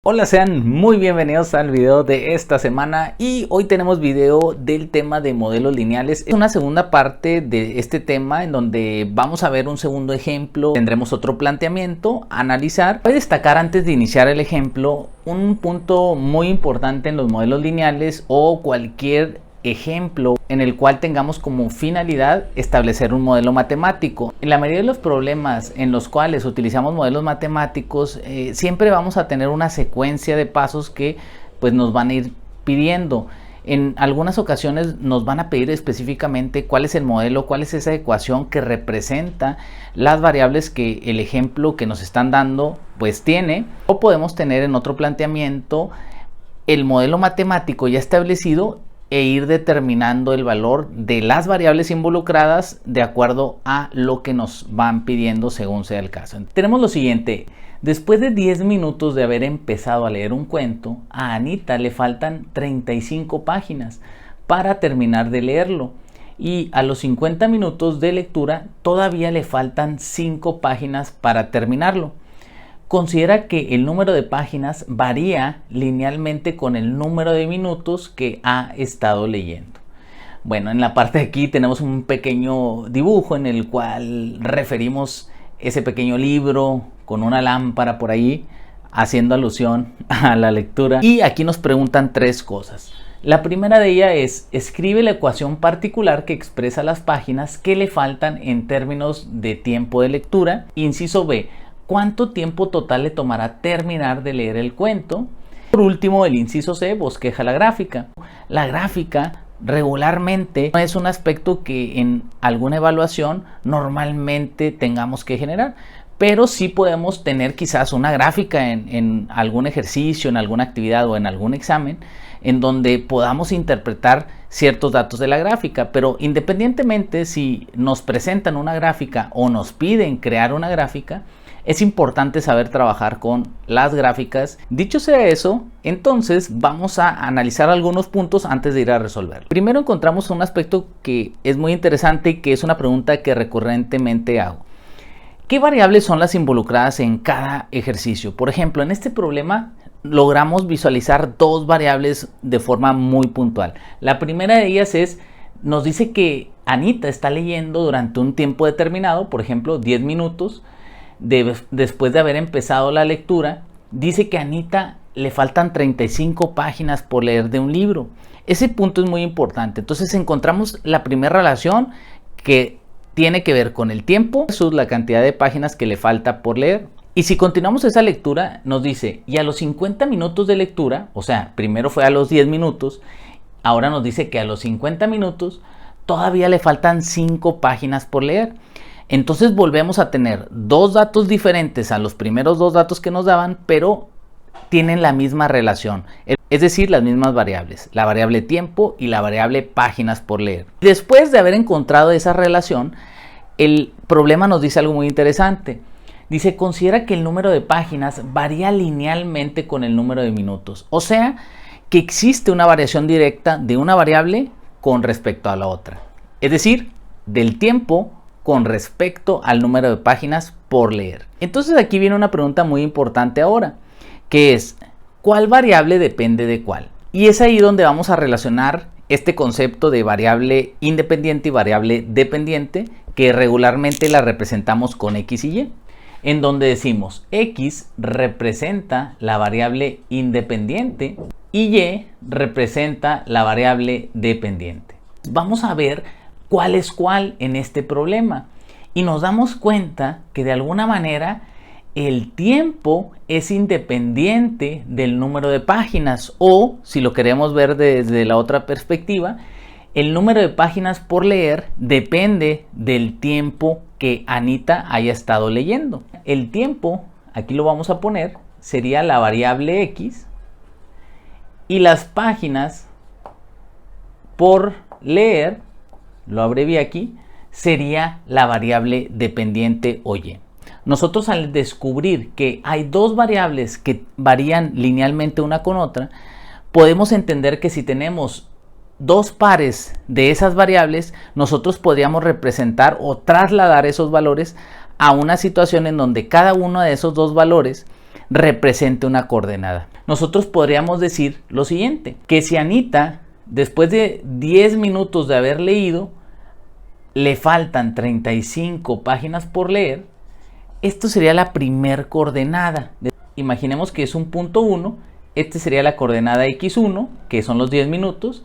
Hola, sean muy bienvenidos al video de esta semana y hoy tenemos video del tema de modelos lineales. Es una segunda parte de este tema en donde vamos a ver un segundo ejemplo, tendremos otro planteamiento, analizar. Voy a destacar antes de iniciar el ejemplo un punto muy importante en los modelos lineales o cualquier ejemplo en el cual tengamos como finalidad establecer un modelo matemático. En la mayoría de los problemas en los cuales utilizamos modelos matemáticos siempre vamos a tener una secuencia de pasos que pues nos van a ir pidiendo. En algunas ocasiones nos van a pedir específicamente cuál es el modelo, cuál es esa ecuación que representa las variables que el ejemplo que nos están dando pues tiene, o podemos tener en otro planteamiento el modelo matemático ya establecido e ir determinando el valor de las variables involucradas de acuerdo a lo que nos van pidiendo según sea el caso. Tenemos lo siguiente: después de 10 minutos de haber empezado a leer un cuento, a Anita le faltan 35 páginas para terminar de leerlo, y a los 50 minutos de lectura todavía le faltan 5 páginas para terminarlo. Considera que el número de páginas varía linealmente con el número de minutos que ha estado leyendo. Bueno, en la parte de aquí tenemos un pequeño dibujo en el cual referimos ese pequeño libro con una lámpara por ahí, haciendo alusión a la lectura. Y aquí nos preguntan tres cosas. La primera de ellas es: escribe la ecuación particular que expresa las páginas que le faltan en términos de tiempo de lectura. Inciso B: ¿cuánto tiempo total le tomará terminar de leer el cuento? Por último, el inciso C: bosqueja la gráfica. La gráfica regularmente no es un aspecto que en alguna evaluación normalmente tengamos que generar, pero sí podemos tener quizás una gráfica en algún ejercicio, en alguna actividad o en algún examen, en donde podamos interpretar ciertos datos de la gráfica. Pero independientemente si nos presentan una gráfica o nos piden crear una gráfica, es importante saber trabajar con las gráficas. Dicho sea eso, entonces vamos a analizar algunos puntos antes de ir a resolverlo. Primero encontramos un aspecto que es muy interesante y que es una pregunta que recurrentemente hago: ¿qué variables son las involucradas en cada ejercicio? Por ejemplo, en este problema logramos visualizar dos variables de forma muy puntual. La primera de ellas nos dice que Anita está leyendo durante un tiempo determinado, por ejemplo 10 minutos. Después de haber empezado la lectura, dice que a Anita le faltan 35 páginas por leer de un libro. Ese punto es muy importante. Entonces encontramos la primera relación, que tiene que ver con el tiempo versus la cantidad de páginas que le falta por leer. Y si continuamos esa lectura, nos dice, y a los 50 minutos de lectura, o sea, primero fue a los 10 minutos, ahora nos dice que a los 50 minutos todavía le faltan 5 páginas por leer. Entonces volvemos a tener dos datos diferentes a los primeros dos datos que nos daban, pero tienen la misma relación, es decir, las mismas variables, la variable tiempo y la variable páginas por leer. Después de haber encontrado esa relación, el problema nos dice algo muy interesante. Dice: considera que el número de páginas varía linealmente con el número de minutos. O sea, que existe una variación directa de una variable con respecto a la otra. Es decir, del tiempo con respecto al número de páginas por leer. Entonces aquí viene una pregunta muy importante ahora, que es: ¿cuál variable depende de cuál? Y es ahí donde vamos a relacionar este concepto de variable independiente y variable dependiente, que regularmente la representamos con X y Y, en donde decimos X representa la variable independiente y Y representa la variable dependiente. Vamos a ver cuál es cuál en este problema, y nos damos cuenta que de alguna manera el tiempo es independiente del número de páginas, o si lo queremos ver desde la otra perspectiva, el número de páginas por leer depende del tiempo que Anita haya estado leyendo. El tiempo, aquí lo vamos a poner, sería la variable X, y las páginas por leer, lo abrevié aquí, sería la variable dependiente o Y. Nosotros, al descubrir que hay dos variables que varían linealmente una con otra, podemos entender que si tenemos dos pares de esas variables, nosotros podríamos representar o trasladar esos valores a una situación en donde cada uno de esos dos valores represente una coordenada. nosotros podríamos decir lo siguiente, que si Anita, después de 10 minutos de haber leído, le faltan 35 páginas por leer, esto sería la primer coordenada. Imaginemos que es un punto 1, este sería la coordenada x1, que son los 10 minutos,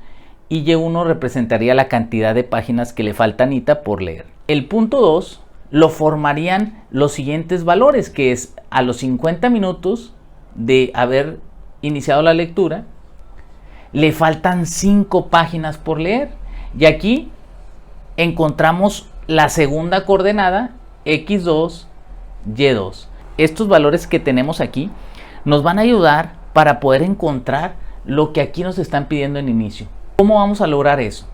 y y1 representaría la cantidad de páginas que le falta a Anita por leer. El punto 2 lo formarían los siguientes valores, que es a los 50 minutos de haber iniciado la lectura, le faltan 5 páginas por leer. Y aquí encontramos la segunda coordenada, x2, y2. Estos valores que tenemos aquí nos van a ayudar para poder encontrar lo que aquí nos están pidiendo en inicio. ¿Cómo vamos a lograr eso?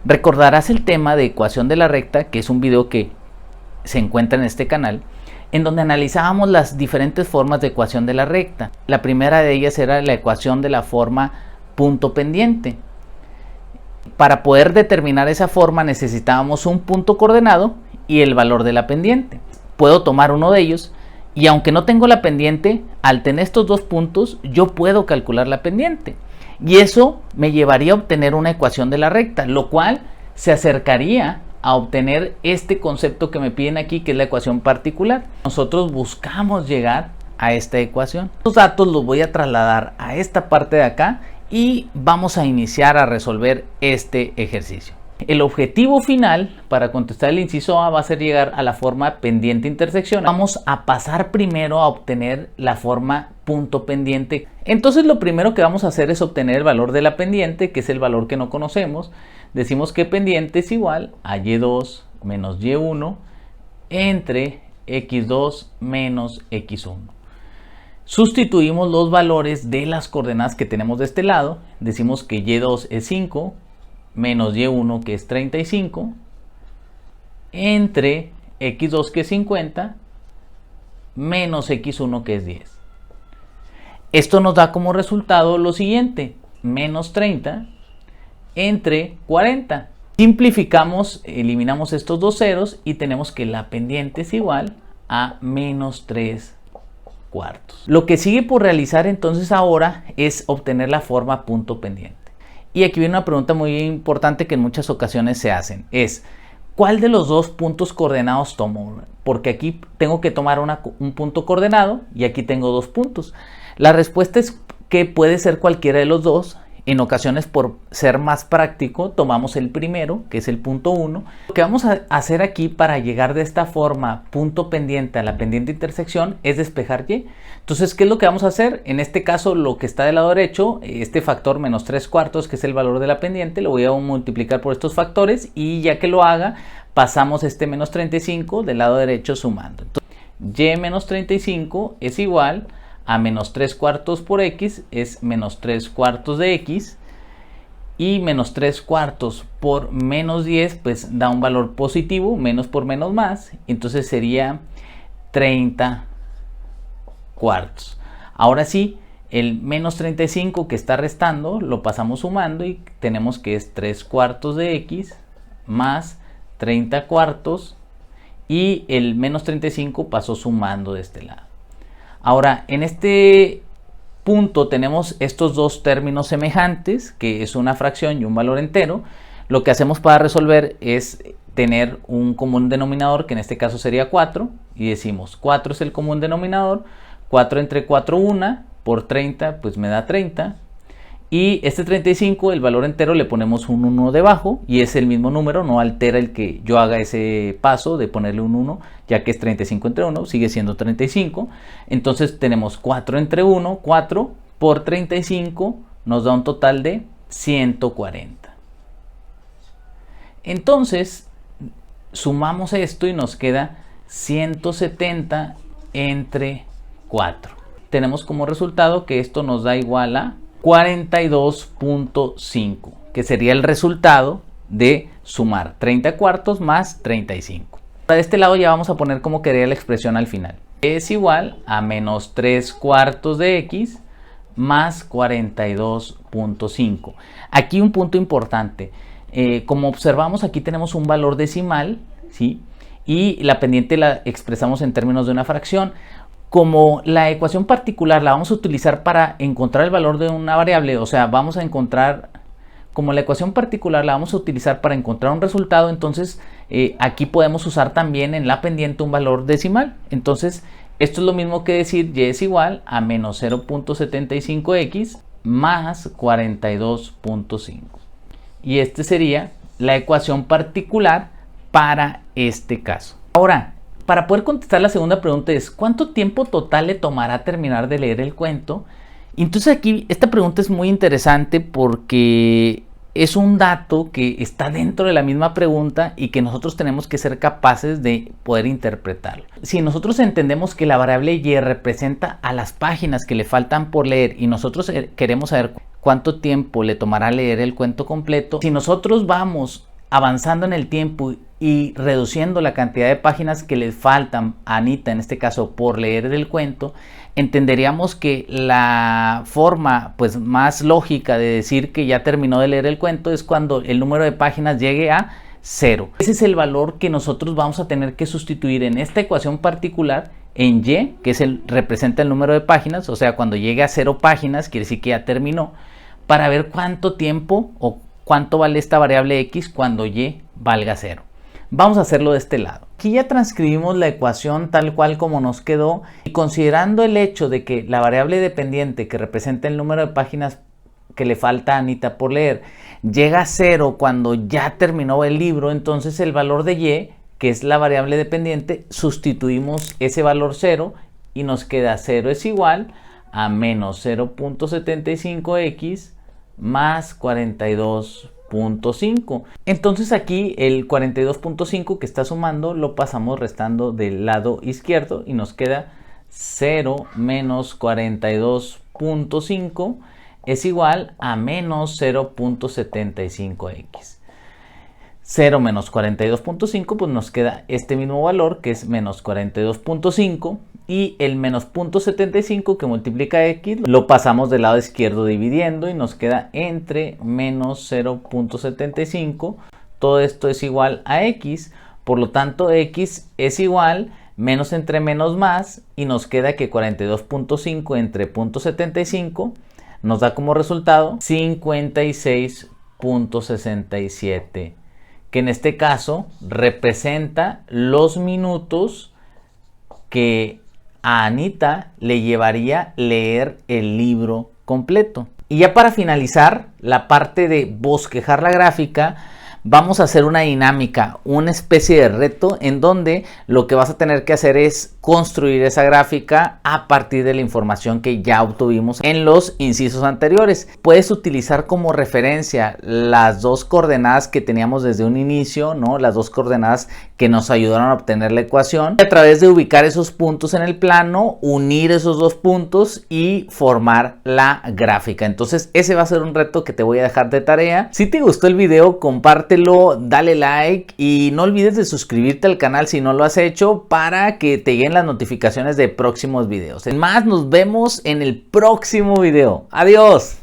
Recordarás el tema de ecuación de la recta, que es un video que se encuentra en este canal, en donde analizábamos las diferentes formas de ecuación de la recta. La primera de ellas era la ecuación de la forma punto pendiente. Para poder determinar esa forma necesitábamos un punto coordenado y el valor de la pendiente. Puedo tomar uno de ellos y aunque no tengo la pendiente, al tener estos dos puntos yo puedo calcular la pendiente. Y eso me llevaría a obtener una ecuación de la recta, lo cual se acercaría a obtener este concepto que me piden aquí, que es la ecuación particular. Nosotros buscamos llegar a esta ecuación. Los datos los voy a trasladar a esta parte de acá y vamos a iniciar a resolver este ejercicio. El objetivo final para contestar el inciso A va a ser llegar a la forma pendiente intersección. Vamos a pasar primero a obtener la forma punto pendiente. Entonces lo primero que vamos a hacer es obtener el valor de la pendiente, que es el valor que no conocemos. Decimos que pendiente es igual a y2 menos y1 entre x2 menos x1. Sustituimos los valores de las coordenadas que tenemos de este lado. Decimos que y2 es 5 menos y1 que es 35 entre x2 que es 50 menos x1 que es 10. Esto nos da como resultado lo siguiente, menos 30 entre 40. Simplificamos, eliminamos estos dos ceros y tenemos que la pendiente es igual a menos 3 cuartos. Lo que sigue por realizar entonces ahora es obtener la forma punto pendiente. Y aquí viene una pregunta muy importante que en muchas ocasiones se hacen, es ¿cuál de los dos puntos coordenados tomo? Porque aquí tengo que tomar un punto coordenado y aquí tengo dos puntos. La respuesta es que puede ser cualquiera de los dos. En ocasiones, por ser más práctico, tomamos el primero, que es el punto 1. Lo que vamos a hacer aquí para llegar de esta forma punto pendiente a la pendiente intersección es despejar y. Entonces, ¿qué es lo que vamos a hacer? En este caso, lo que está del lado derecho, este factor menos 3 cuartos, que es el valor de la pendiente, lo voy a multiplicar por estos factores y ya que lo haga, pasamos este menos 35 del lado derecho sumando. Entonces, y menos 35 es igual a menos 3 cuartos por x es menos 3 cuartos de x y menos 3 cuartos por menos 10 pues da un valor positivo, menos por menos más, entonces sería 30 cuartos. Ahora sí, el menos 35 que está restando lo pasamos sumando y tenemos que es 3 cuartos de x más 30 cuartos y el menos 35 pasó sumando de este lado. Ahora, en este punto tenemos estos dos términos semejantes, que es una fracción y un valor entero. Lo que hacemos para resolver es tener un común denominador, que en este caso sería 4, y decimos 4 es el común denominador, 4 entre 4, 1, por 30, pues me da 30. Y este 35, el valor entero, le ponemos un 1 debajo y es el mismo número, no altera el que yo haga ese paso de ponerle un 1, ya que es 35 entre 1, sigue siendo 35. Entonces tenemos 4 entre 1, 4 por 35, nos da un total de 140. Entonces, sumamos esto y nos queda 170 entre 4. Tenemos como resultado que esto nos da igual a 42.5, que sería el resultado de sumar 30 cuartos más 35. De este lado ya vamos a poner como quedaría la expresión al final. Es igual a menos 3 cuartos de x más 42.5. Aquí un punto importante. Como observamos, aquí tenemos un valor decimal, ¿sí? Y la pendiente la expresamos en términos de una fracción. como la ecuación particular la vamos a utilizar para encontrar el valor de una variable, o sea, vamos a encontrar, como la ecuación particular la vamos a utilizar para encontrar un resultado, entonces aquí podemos usar también en la pendiente un valor decimal. Entonces, esto es lo mismo que decir y es igual a menos 0.75x más 42.5. Y este sería la ecuación particular para este caso. Ahora, para poder contestar la segunda pregunta es ¿cuánto tiempo total le tomará terminar de leer el cuento? Entonces aquí esta pregunta es muy interesante porque es un dato que está dentro de la misma pregunta y que nosotros tenemos que ser capaces de poder interpretarlo. Si nosotros entendemos que la variable y representa a las páginas que le faltan por leer y nosotros queremos saber cuánto tiempo le tomará leer el cuento completo, si nosotros vamos avanzando en el tiempo y reduciendo la cantidad de páginas que le faltan a Anita, en este caso, por leer el cuento, entenderíamos que la forma pues más lógica de decir que ya terminó de leer el cuento es cuando el número de páginas llegue a 0. Ese es el valor que nosotros vamos a tener que sustituir en esta ecuación particular en y, que es representa el número de páginas, o sea, cuando llegue a 0 páginas, quiere decir que ya terminó, para ver cuánto tiempo o cuánto vale esta variable x cuando y valga 0. Vamos a hacerlo de este lado. Aquí ya transcribimos la ecuación tal cual como nos quedó y considerando el hecho de que la variable dependiente que representa el número de páginas que le falta a Anita por leer llega a 0 cuando ya terminó el libro, entonces el valor de y, que es la variable dependiente, sustituimos ese valor 0 y nos queda 0 es igual a menos 0.75x más 42.5. Entonces aquí el 42.5 que está sumando lo pasamos restando del lado izquierdo y nos queda 0 menos 42.5 es igual a menos 0.75x. 0 menos 42.5 pues nos queda este mismo valor que es menos 42.5 y el menos 0.75 que multiplica x lo pasamos del lado izquierdo dividiendo y nos queda entre menos 0.75. Todo esto es igual a x, por lo tanto x es igual menos entre menos más y nos queda que 42.5 entre 0.75 nos da como resultado 56.67, que en este caso representa los minutos que a Anita le llevaría leer el libro completo. Y ya para finalizar la parte de bosquejar la gráfica, vamos a hacer una dinámica, una especie de reto en donde lo que vas a tener que hacer es construir esa gráfica a partir de la información que ya obtuvimos en los incisos anteriores. Puedes utilizar como referencia las dos coordenadas que teníamos desde un inicio, ¿no? Las dos coordenadas que nos ayudaron a obtener la ecuación. Y a través de ubicar esos puntos en el plano, unir esos dos puntos y formar la gráfica. Entonces ese va a ser un reto que te voy a dejar de tarea. Si te gustó el video, compártelo, dale like y no olvides de suscribirte al canal si no lo has hecho para que te lleguen las notificaciones de próximos videos. En más, nos vemos en el próximo video. Adiós.